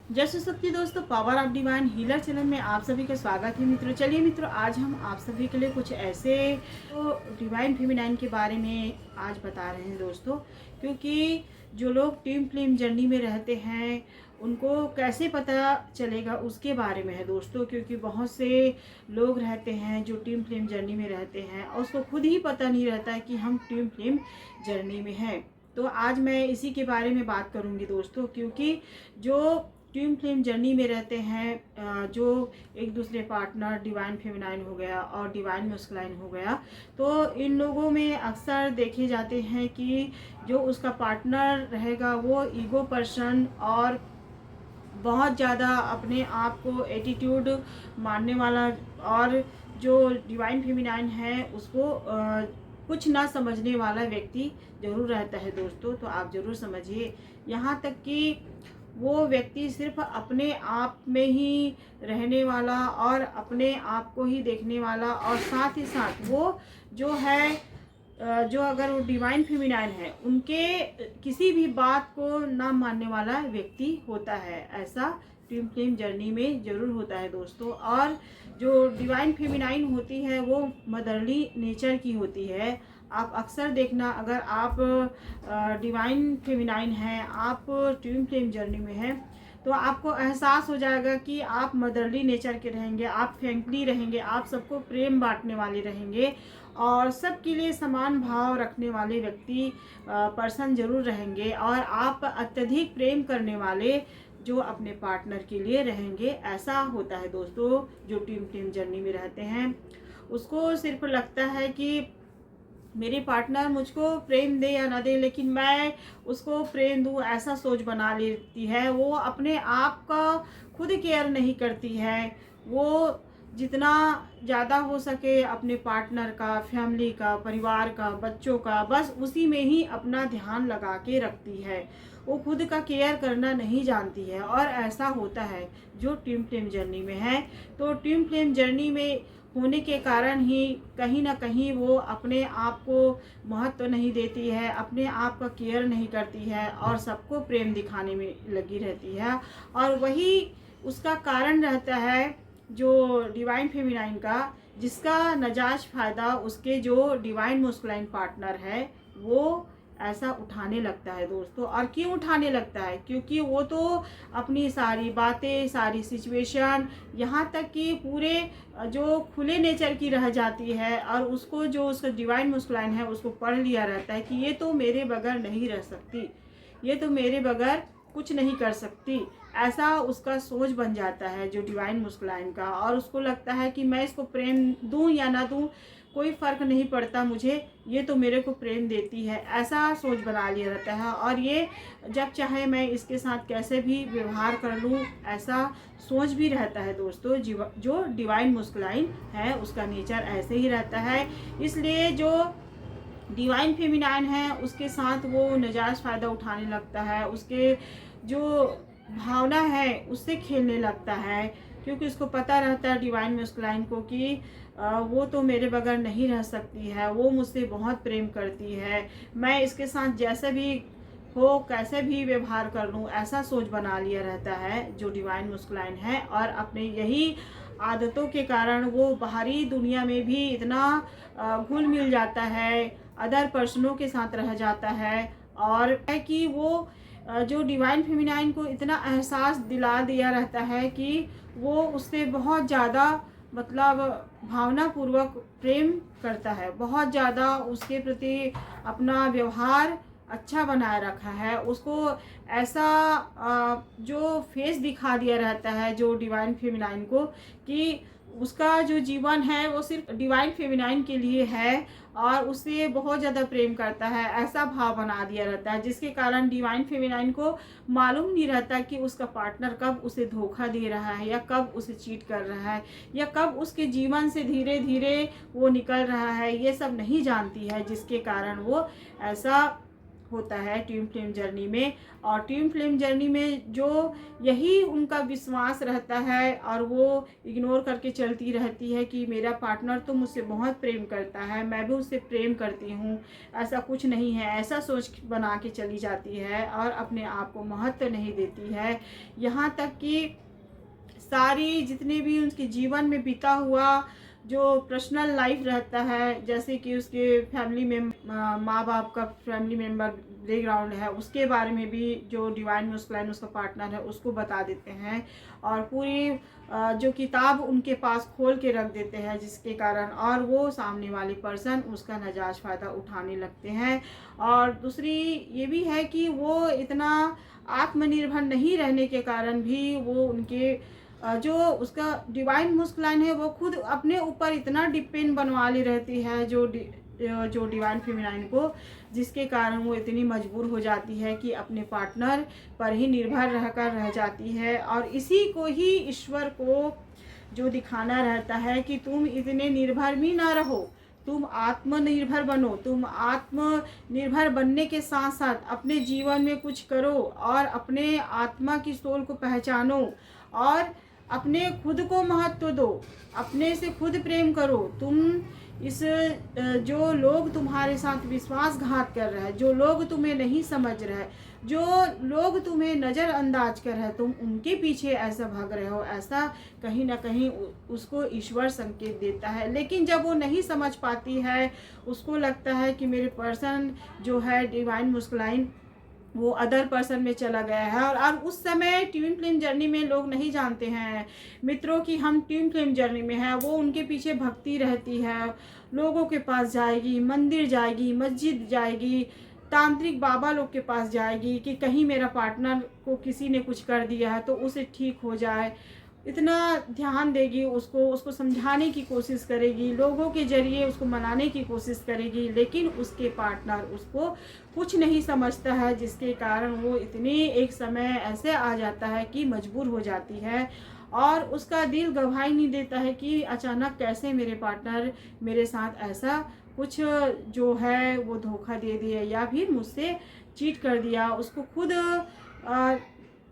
जय श्री सत्य दोस्तों, power of divine healer channel में आप सभी का स्वागत है मित्रों। चलिए मित्रों, आज हम आप सभी के लिए कुछ ऐसे तो डिवाइन फेमिनाइन के बारे में आज बता रहे हैं दोस्तों। क्योंकि जो लोग ट्विन फ्लेम जर्नी में रहते हैं उनको कैसे पता चलेगा उसके बारे में है दोस्तों। क्योंकि बहुत से लोग रहते हैं जो ट्विन फ्लेम जर्नी में रहते हैं और उसको खुद ही पता नहीं रहता है कि हम ट्विन फ्लेम जर्नी में हैं। तो आज मैं इसी के बारे में बात करूंगी दोस्तों। क्योंकि जो ट्विन फ्लेम जर्नी में रहते हैं, जो एक दूसरे पार्टनर डिवाइन फेमिनाइन हो गया और डिवाइन मस्कुलाइन हो गया, तो इन लोगों में अक्सर देखे जाते हैं कि जो उसका पार्टनर रहेगा वो ईगो पर्सन और बहुत ज़्यादा अपने आप को एटीट्यूड मानने वाला, और जो डिवाइन फेमिनाइन है उसको कुछ ना समझने वाला व्यक्ति जरूर रहता है दोस्तों। तो आप ज़रूर समझिए, यहाँ तक कि वो व्यक्ति सिर्फ अपने आप में ही रहने वाला और अपने आप को ही देखने वाला, और साथ ही साथ वो जो है जो अगर वो डिवाइन फेमिनाइन है उनके किसी भी बात को ना मानने वाला व्यक्ति होता है। ऐसा ट्विन फ्लेम जर्नी में ज़रूर होता है दोस्तों। और जो डिवाइन फेमिनाइन होती है वो मदरली नेचर की होती है। आप अक्सर देखना, अगर आप डिवाइन फेमिनाइन हैं, आप ट्विन फ्लेम जर्नी में हैं, तो आपको एहसास हो जाएगा कि आप मदरली नेचर के रहेंगे, आप फ्रेंकली रहेंगे, आप सबको प्रेम बांटने वाले रहेंगे और सबके लिए समान भाव रखने वाले व्यक्ति पर्सन जरूर रहेंगे। और आप अत्यधिक प्रेम करने वाले जो अपने पार्टनर के लिए रहेंगे। ऐसा होता है दोस्तों जो ट्विन फ्लेम जर्नी में रहते हैं। उसको सिर्फ लगता है कि मेरे पार्टनर मुझको प्रेम दे या ना दे, लेकिन मैं उसको प्रेम दूँ, ऐसा सोच बना लेती है। वो अपने आप का खुद केयर नहीं करती है। वो जितना ज़्यादा हो सके अपने पार्टनर का, फैमिली का, परिवार का, बच्चों का, बस उसी में ही अपना ध्यान लगा के रखती है। वो खुद का केयर करना नहीं जानती है। और ऐसा होता है जो ट्विन फ्लेम जर्नी में है। तो ट्विन फ्लेम जर्नी में होने के कारण ही कहीं ना कहीं वो अपने आप को महत्व नहीं देती है, अपने आप का केयर नहीं करती है और सबको प्रेम दिखाने में लगी रहती है। और वही उसका कारण रहता है जो डिवाइन फेमिनाइन का, जिसका नजायज फ़ायदा उसके जो डिवाइन मस्कुलाइन पार्टनर है वो ऐसा उठाने लगता है दोस्तों। और क्यों उठाने लगता है? क्योंकि वो तो अपनी सारी बातें, सारी सिचुएशन, यहाँ तक कि पूरे जो खुले नेचर की रह जाती है, और उसको जो उसका डिवाइन मस्कुलाइन है उसको पढ़ लिया रहता है कि ये तो मेरे बगैर नहीं रह सकती, ये तो मेरे बगैर कुछ नहीं कर सकती। ऐसा उसका सोच बन जाता है जो डिवाइन मस्कुलाइन का। और उसको लगता है कि मैं इसको प्रेम दूं या ना दूं, कोई फ़र्क नहीं पड़ता मुझे, ये तो मेरे को प्रेम देती है। ऐसा सोच बना लिया रहता है। और ये जब चाहे मैं इसके साथ कैसे भी व्यवहार कर लूँ, ऐसा सोच भी रहता है दोस्तों। जो डिवाइन मस्कुलाइन है उसका नेचर ऐसे ही रहता है। इसलिए जो डिवाइन फेमिनाइन है उसके साथ वो नजायज़ फ़ायदा उठाने लगता है, उसके जो भावना है उससे खेलने लगता है। क्योंकि उसको पता रहता है डिवाइन मस्कुलाइन को कि वो तो मेरे बगैर नहीं रह सकती है, वो मुझसे बहुत प्रेम करती है, मैं इसके साथ जैसे भी हो कैसे भी व्यवहार कर लूँ, ऐसा सोच बना लिया रहता है जो डिवाइन मस्कुलाइन है। और अपने यही आदतों के कारण वो बाहरी दुनिया में भी इतना घुल मिल जाता है, अदर पर्सनों के साथ रह जाता है। और है कि वो जो डिवाइन फेमिनाइन को इतना एहसास दिला दिया रहता है कि वो उससे बहुत ज़्यादा मतलब भावनापूर्वक प्रेम करता है, बहुत ज़्यादा उसके प्रति अपना व्यवहार अच्छा बनाए रखा है। उसको ऐसा जो फेस दिखा दिया रहता है जो डिवाइन फेमिनाइन को, कि उसका जो जीवन है वो सिर्फ डिवाइन फेमिनाइन के लिए है और उससे बहुत ज़्यादा प्रेम करता है, ऐसा भाव बना दिया रहता है। जिसके कारण डिवाइन फेमिनाइन को मालूम नहीं रहता कि उसका पार्टनर कब उसे धोखा दे रहा है, या कब उसे चीट कर रहा है, या कब उसके जीवन से धीरे धीरे वो निकल रहा है, ये सब नहीं जानती है। जिसके कारण वो ऐसा होता है ट्विन फ्लेम जर्नी में। और ट्विन फ्लेम जर्नी में जो यही उनका विश्वास रहता है और वो इग्नोर करके चलती रहती है कि मेरा पार्टनर तो मुझसे बहुत प्रेम करता है, मैं भी उससे प्रेम करती हूँ, ऐसा कुछ नहीं है, ऐसा सोच बना के चली जाती है और अपने आप को महत्व नहीं देती है। यहाँ तक कि सारी जितने भी उनके जीवन में बीता हुआ जो पर्सनल लाइफ रहता है, जैसे कि उसके फैमिली में माँ बाप का फैमिली मेम्बर बैकग्राउंड है, उसके बारे में भी जो डिवाइन मस्कुलाइन उसका पार्टनर है उसको बता देते हैं और पूरी जो किताब उनके पास खोल के रख देते हैं, जिसके कारण और वो सामने वाले पर्सन उसका नाजायज़ फ़ायदा उठाने लगते हैं। और दूसरी ये भी है कि वो इतना आत्मनिर्भर नहीं रहने के कारण भी वो उनके जो उसका डिवाइन मस्कुलाइन है वो खुद अपने ऊपर इतना डिपेंड बनवा ली रहती है जो डिवाइन फेमिनाइन को, जिसके कारण वो इतनी मजबूर हो जाती है कि अपने पार्टनर पर ही निर्भर रहकर रह जाती है। और इसी को ही ईश्वर को जो दिखाना रहता है कि तुम इतने निर्भर भी ना रहो, तुम आत्मनिर्भर बनो, तुम आत्मनिर्भर बनने के साथ साथ अपने जीवन में कुछ करो और अपने आत्मा की सोल को पहचानो और अपने खुद को महत्व दो, अपने से खुद प्रेम करो। तुम इस जो लोग तुम्हारे साथ विश्वासघात कर रहे हैं, जो लोग तुम्हें नहीं समझ रहे, जो लोग तुम्हें नज़रअंदाज कर रहे हैं, तुम उनके पीछे ऐसा भाग रहे हो, ऐसा कहीं ना कहीं उसको ईश्वर संकेत देता है। लेकिन जब वो नहीं समझ पाती है, उसको लगता है कि मेरे पर्सन जो है डिवाइन मस्कुलाइन वो अदर पर्सन में चला गया है। और उस समय ट्विन फ्लेम जर्नी में लोग नहीं जानते हैं मित्रों कि हम ट्विन फ्लेम जर्नी में हैं। वो उनके पीछे भक्ति रहती है, लोगों के पास जाएगी, मंदिर जाएगी, मस्जिद जाएगी, तांत्रिक बाबा लोग के पास जाएगी कि कहीं मेरा पार्टनर को किसी ने कुछ कर दिया है तो उसे ठीक हो जाए, इतना ध्यान देगी, उसको समझाने की कोशिश करेगी, लोगों के जरिए उसको मनाने की कोशिश करेगी। लेकिन उसके पार्टनर उसको कुछ नहीं समझता है, जिसके कारण वो इतने एक समय ऐसे आ जाता है कि मजबूर हो जाती है और उसका दिल गवाही नहीं देता है कि अचानक कैसे मेरे पार्टनर मेरे साथ ऐसा कुछ जो है वो धोखा दे दिया या फिर मुझसे चीट कर दिया। उसको खुद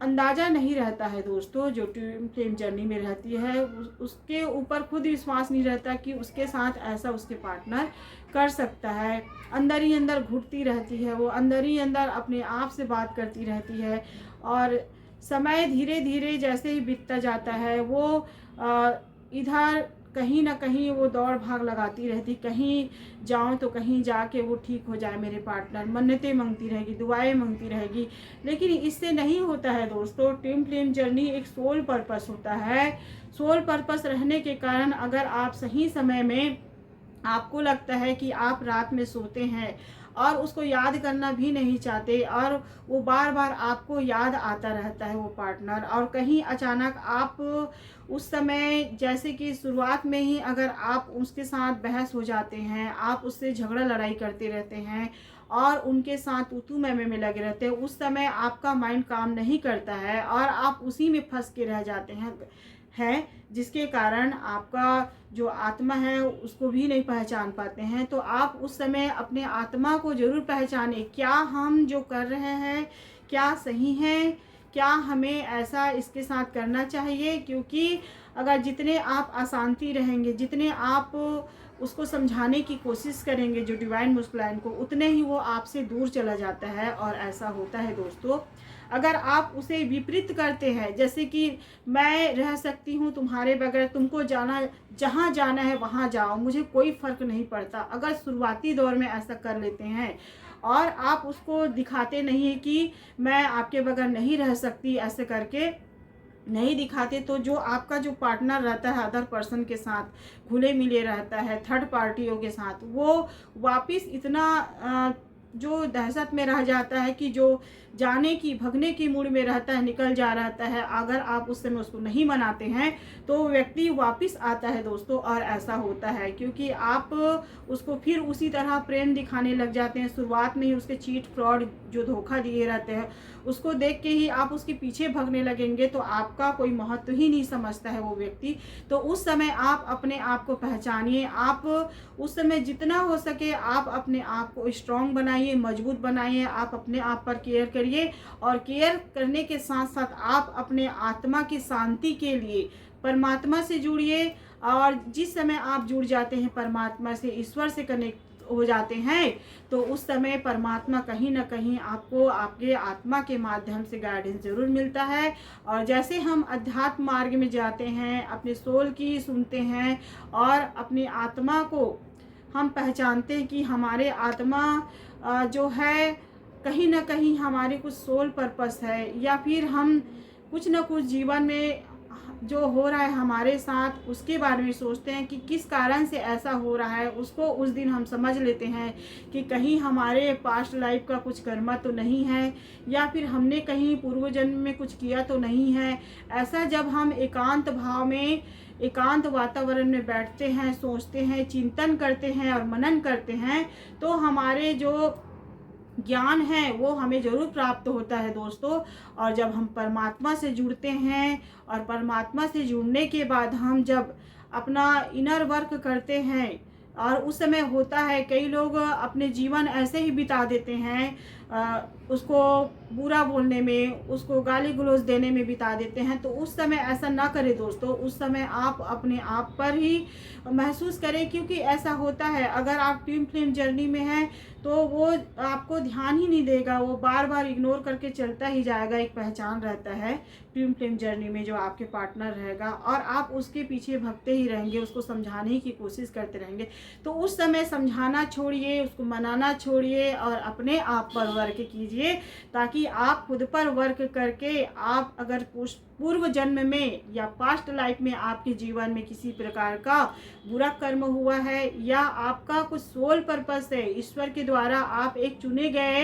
अंदाज़ा नहीं रहता है दोस्तों, जो ट्विन फ्लेम जर्नी में रहती है उसके ऊपर खुद विश्वास नहीं रहता कि उसके साथ ऐसा उसके पार्टनर कर सकता है। अंदर ही अंदर घुटती रहती है, वो अंदर ही अंदर अपने आप से बात करती रहती है। और समय धीरे धीरे जैसे ही बीतता जाता है वो इधर कहीं ना कहीं वो दौड़ भाग लगाती रहती, कहीं जाऊं तो कहीं जाके वो ठीक हो जाए मेरे पार्टनर, मन्नतें मांगती रहेगी, दुआएं मांगती रहेगी। लेकिन इससे नहीं होता है दोस्तों। ट्विन फ्लेम जर्नी एक सोल पर्पस होता है। सोल पर्पस रहने के कारण अगर आप सही समय में आपको लगता है कि आप रात में सोते हैं और उसको याद करना भी नहीं चाहते और वो बार बार आपको याद आता रहता है वो पार्टनर, और कहीं अचानक आप उस समय जैसे कि शुरुआत में ही अगर आप उसके साथ बहस हो जाते हैं, आप उससे झगड़ा लड़ाई करते रहते हैं और उनके साथ उतू में लगे रहते हैं, उस समय आपका माइंड काम नहीं करता है और आप उसी में फंस के रह जाते हैं, जिसके कारण आपका जो आत्मा है उसको भी नहीं पहचान पाते हैं। तो आप उस समय अपने आत्मा को जरूर पहचाने, क्या हम जो कर रहे हैं क्या सही है, क्या हमें ऐसा इसके साथ करना चाहिए। क्योंकि अगर जितने आप अशांति रहेंगे, जितने आप उसको समझाने की कोशिश करेंगे जो डिवाइन मस्कुलाइन को, उतने ही वो आपसे दूर चला जाता है। और ऐसा होता है दोस्तों, अगर आप उसे विपरीत करते हैं, जैसे कि मैं रह सकती हूँ तुम्हारे बगैर, तुमको जहाँ जाना है वहाँ जाओ, मुझे कोई फ़र्क नहीं पड़ता, अगर शुरुआती दौर में ऐसा कर लेते हैं और आप उसको दिखाते नहीं है कि मैं आपके बगैर नहीं रह सकती, ऐसे करके नहीं दिखाते, तो जो आपका जो पार्टनर रहता है अदर पर्सन के साथ घुले मिले रहता है, थर्ड पार्टियों के साथ, वो वापस इतना जो दहशत में रह जाता है कि जो जाने की भगने की मूड में रहता है, निकल जा रहता है। अगर आप उस समय उसको नहीं मनाते हैं तो व्यक्ति वापस आता है दोस्तों। और ऐसा होता है क्योंकि आप उसको फिर उसी तरह प्रेम दिखाने लग जाते हैं। शुरुआत में ही उसके चीट फ्रॉड जो धोखा दिए रहते हैं उसको देख के ही आप उसके पीछे भगने लगेंगे, तो आपका कोई महत्व ही नहीं समझता है वो व्यक्ति। तो उस समय आप अपने आप को पहचानिए, आप उस समय जितना हो सके आप अपने आप को स्ट्रांग बनाइए, बनाइए, मजबूत बनाइए, आप अपने आप पर केयर करिए। और केयर करने के साथ साथ आप अपने आत्मा की शांति के लिए परमात्मा से जुड़िए। और जिस समय आप जुड़ जाते हैं परमात्मा से, ईश्वर से कनेक्ट हो जाते हैं, तो उस समय परमात्मा कहीं ना कहीं आपको आपके आत्मा के माध्यम से गाइडेंस ज़रूर मिलता है। और जैसे हम अध्यात्म मार्ग में जाते हैं, अपने सोल की सुनते हैं और अपनी आत्मा को हम पहचानते हैं कि हमारे आत्मा जो है कहीं ना कहीं हमारे कुछ सोल पर्पस है, या फिर हम कुछ ना कुछ जीवन में जो हो रहा है हमारे साथ उसके बारे में सोचते हैं कि किस कारण से ऐसा हो रहा है। उसको उस दिन हम समझ लेते हैं कि कहीं हमारे पास्ट लाइफ का कुछ कर्मा तो नहीं है, या फिर हमने कहीं पूर्व जन्म में कुछ किया तो नहीं है। ऐसा जब हम एकांत भाव में, एकांत वातावरण में बैठते हैं, सोचते हैं, चिंतन करते हैं और मनन करते हैं, तो हमारे जो ज्ञान है वो हमें ज़रूर प्राप्त होता है दोस्तों। और जब हम परमात्मा से जुड़ते हैं और परमात्मा से जुड़ने के बाद हम जब अपना इनर वर्क करते हैं, और उस समय होता है कई लोग अपने जीवन ऐसे ही बिता देते हैं, उसको बुरा बोलने में, उसको गाली गलौज देने में बिता देते हैं। तो उस समय ऐसा ना करें दोस्तों, उस समय आप अपने आप पर ही महसूस करें, क्योंकि ऐसा होता है अगर आप ट्विन फ्लेम जर्नी में हैं तो वो आपको ध्यान ही नहीं देगा, वो बार बार इग्नोर करके चलता ही जाएगा। एक पहचान रहता है ट्विन फ्लेम जर्नी में जो आपके पार्टनर रहेगा, और आप उसके पीछे भगते ही रहेंगे, उसको समझाने की कोशिश करते रहेंगे। तो उस समय समझाना छोड़िए, उसको मनाना छोड़िए और अपने आप पर वर्क कीजिए, ताकि आप खुद पर वर्क करके आप अगर पूर्व जन्म में या पास्ट लाइफ में आपके जीवन में किसी प्रकार का बुरा कर्म हुआ है, या आपका कुछ सोल पर्पस है, ईश्वर के द्वारा आप एक चुने गए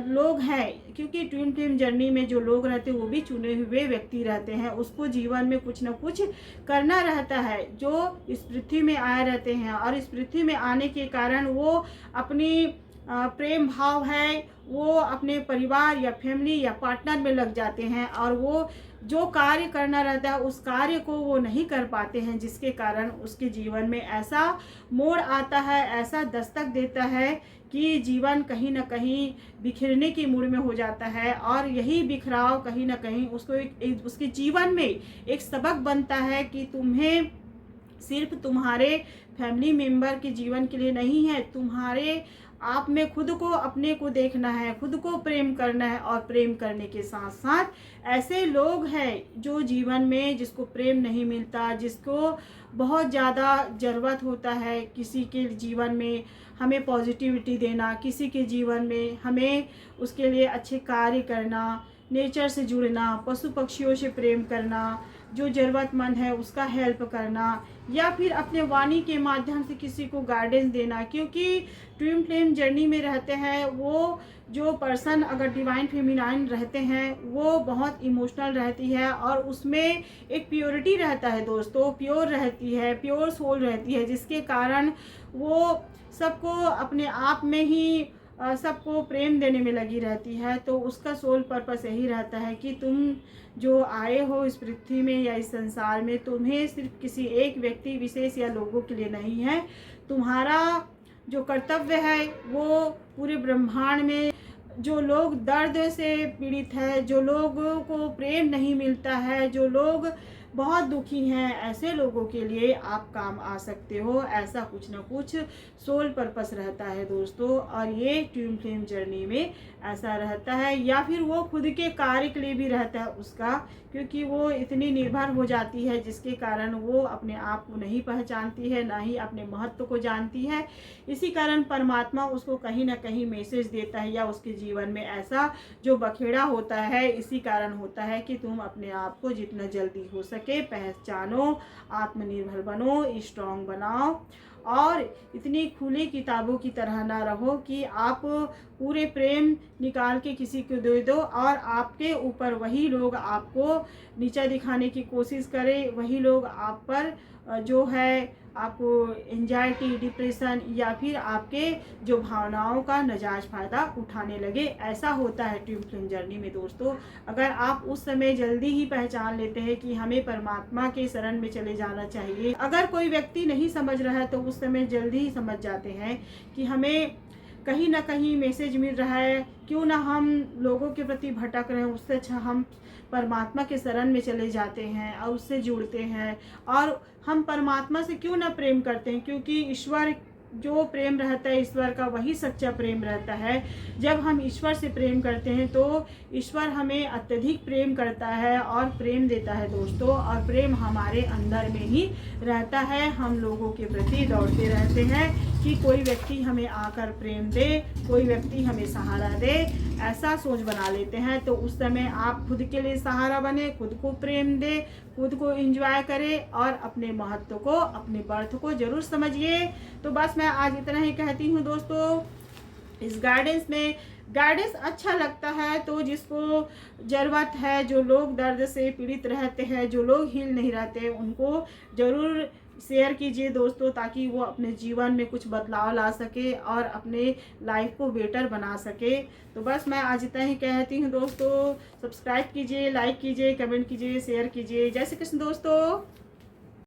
लोग हैं, क्योंकि ट्विन फ्लेम जर्नी में जो लोग रहते हैं वो भी चुने हुए व्यक्ति रहते हैं। उसको जीवन में कुछ न कुछ करना रहता है, जो इस पृथ्वी में आए रहते हैं, और इस पृथ्वी में आने के कारण वो अपनी प्रेम भाव है वो अपने परिवार या फैमिली या पार्टनर में लग जाते हैं, और वो जो कार्य करना रहता है उस कार्य को वो नहीं कर पाते हैं, जिसके कारण उसके जीवन में ऐसा मोड़ आता है, ऐसा दस्तक देता है कि जीवन कहीं ना कहीं बिखरने की मूड में हो जाता है। और यही बिखराव कहीं ना कहीं उसको उसके जीवन में एक सबक बनता है कि तुम्हें सिर्फ तुम्हारे फैमिली मेंबर के जीवन के लिए नहीं है, तुम्हारे आप में खुद को, अपने को देखना है, खुद को प्रेम करना है। और प्रेम करने के साथ साथ ऐसे लोग हैं जो जीवन में जिसको प्रेम नहीं मिलता, जिसको बहुत ज़्यादा ज़रूरत होता है किसी के जीवन में हमें पॉजिटिविटी देना, किसी के जीवन में हमें उसके लिए अच्छे कार्य करना, नेचर से जुड़ना, पशु पक्षियों से प्रेम करना, जो ज़रूरतमंद है उसका हेल्प करना, या फिर अपने वाणी के माध्यम से किसी को गाइडेंस देना। क्योंकि ट्विन फ्लेम जर्नी में रहते हैं वो जो पर्सन अगर डिवाइन फेमिनाइन रहते हैं वो बहुत इमोशनल रहती है, और उसमें एक प्योरिटी रहता है दोस्तों, प्योर रहती है, प्योर सोल रहती है, जिसके कारण वो सबको अपने आप में ही सबको प्रेम देने में लगी रहती है। तो उसका सोल पर्पस यही रहता है कि तुम जो आए हो इस पृथ्वी में या इस संसार में, तुम्हें सिर्फ किसी एक व्यक्ति विशेष या लोगों के लिए नहीं है। तुम्हारा जो कर्तव्य है वो पूरे ब्रह्मांड में जो लोग दर्द से पीड़ित है, जो लोगों को प्रेम नहीं मिलता है, जो लोग बहुत दुखी हैं, ऐसे लोगों के लिए आप काम आ सकते हो। ऐसा कुछ ना कुछ सोल पर्पस रहता है दोस्तों, और ये ट्विन फ्लेम जर्नी में ऐसा रहता है। या फिर वो खुद के कार्य के लिए भी रहता है उसका, क्योंकि वो इतनी निर्भर हो जाती है जिसके कारण वो अपने आप को नहीं पहचानती है, ना ही अपने महत्व को जानती है। इसी कारण परमात्मा उसको कहीं ना कहीं मैसेज देता है, या उसके जीवन में ऐसा जो बखेड़ा होता है इसी कारण होता है कि तुम अपने आप को जितना जल्दी हो सके पहचानो, आत्मनिर्भर बनो, स्ट्रॉन्ग बनाओ, और इतनी खुली किताबों की तरह ना रहो कि आप पूरे प्रेम निकाल के किसी को दे दो और आपके ऊपर वही लोग आपको नीचा दिखाने की कोशिश करें, वही लोग आप पर जो है आपको एंजाइटी, डिप्रेशन या फिर आपके जो भावनाओं का नाजायज फ़ायदा उठाने लगे। ऐसा होता है ट्विन फ्लेम जर्नी में दोस्तों। अगर आप उस समय जल्दी ही पहचान लेते हैं कि हमें परमात्मा के शरण में चले जाना चाहिए, अगर कोई व्यक्ति नहीं समझ रहा है तो उस समय जल्दी ही समझ जाते हैं कि हमें कहीं ना कहीं मैसेज मिल रहा है, क्यों ना हम लोगों के प्रति भटक रहे हैं, उससे अच्छा हम परमात्मा के शरण में चले जाते हैं और उससे जुड़ते हैं। और हम परमात्मा से क्यों ना प्रेम करते हैं, क्योंकि ईश्वर जो प्रेम रहता है ईश्वर का, वही सच्चा प्रेम रहता है। जब हम ईश्वर से प्रेम करते हैं तो ईश्वर हमें अत्यधिक प्रेम करता है और प्रेम देता है दोस्तों, और प्रेम हमारे अंदर में ही रहता है। हम लोगों के प्रति दौड़ते रहते हैं कि कोई व्यक्ति हमें आकर प्रेम दे, कोई व्यक्ति हमें सहारा दे, ऐसा सोच बना लेते हैं। तो उस समय आप खुद के लिए सहारा बने, खुद को प्रेम दे, खुद को एंजॉय करें और अपने महत्व को, अपने बर्थ को जरूर समझिए। तो बस मैं आज इतना ही कहती हूँ दोस्तों। इस गाइडेंस अच्छा लगता है तो जिसको ज़रूरत है, जो लोग दर्द से पीड़ित रहते हैं, जो लोग हील नहीं रहते, उनको ज़रूर शेयर कीजिए दोस्तों, ताकि वो अपने जीवन में कुछ बदलाव ला सके और अपने लाइफ को बेटर बना सके। तो बस मैं आज इतना ही कहती हूँ दोस्तों। सब्सक्राइब कीजिए, लाइक कीजिए, कमेंट कीजिए, शेयर कीजिए। जय श्री कृष्ण दोस्तों।